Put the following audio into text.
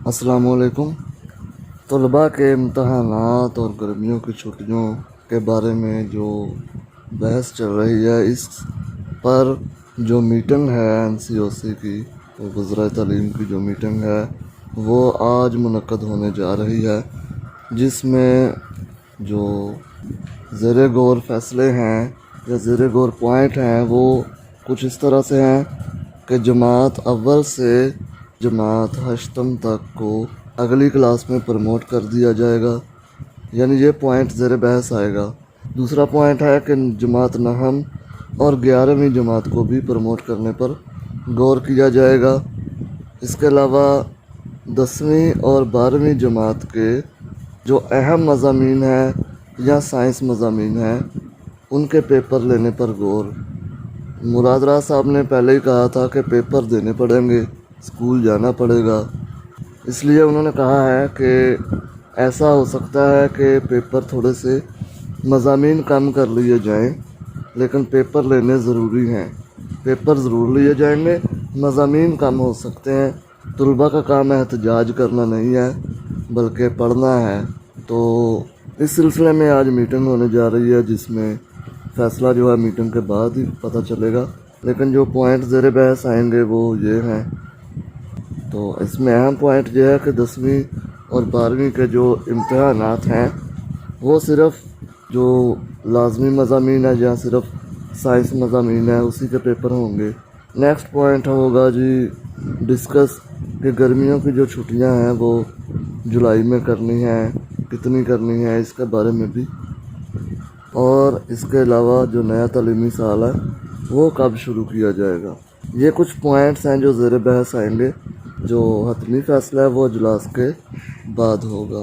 अस्सलाम वालेकुम। तलबा के इम्तहानात और गर्मियों की छुट्टियों के बारे में जो बहस चल रही है, इस पर जो मीटिंग है NCOC की, तो वज़राए तालीम की जो मीटिंग है वो आज मुनक्कद होने जा रही है, जिसमें जो ज़ेरे गौर फैसले हैं या ज़ेरे गौर पॉइंट हैं वो कुछ इस तरह से हैं कि जमात अव्वल से जमात हश्तम तक को अगली क्लास में प्रमोट कर दिया जाएगा, यानी ये पॉइंट ज़ेर बहस आएगा। दूसरा पॉइंट है कि जमात नहम और 11वीं जमात को भी प्रमोट करने पर गौर किया जाएगा। इसके अलावा 10वीं और 12वीं जमात के जो अहम मज़ामीन हैं या साइंस मज़ामीन हैं उनके पेपर लेने पर गौर। मुराद राज साहब ने पहले ही कहा था कि पेपर देने पड़ेंगे, स्कूल जाना पड़ेगा, इसलिए उन्होंने कहा है कि ऐसा हो सकता है कि पेपर थोड़े से मज़ामीन कम कर लिए जाएं, लेकिन पेपर लेने ज़रूरी हैं। पेपर ज़रूर लिए जाएंगे, मज़ामीन कम हो सकते हैं। तलबा का काम एहतजाज करना नहीं है बल्कि पढ़ना है। तो इस सिलसिले में आज मीटिंग होने जा रही है, जिसमें फ़ैसला जो है मीटिंग के बाद ही पता चलेगा, लेकिन जो पॉइंट ज़ेर बहस आएंगे वो ये हैं। तो इसमें अहम पॉइंट ये है कि 10वीं और 12वीं के जो इम्तहानात हैं वो सिर्फ़ जो लाजमी मज़ामीन है या सिर्फ साइंस मज़ामीन है उसी के पेपर होंगे। नेक्स्ट पॉइंट होगा जी डिस्कस कि गर्मियों की जो छुट्टियां हैं वो जुलाई में करनी है, कितनी करनी है, इसके बारे में भी। और इसके अलावा जो नया तालीमी साल है वो कब शुरू किया जाएगा। ये कुछ पॉइंट्स हैं जो ज़ेर बहस आएंगे। जो हतमी फ़ैसला है वो इजलास के बाद होगा।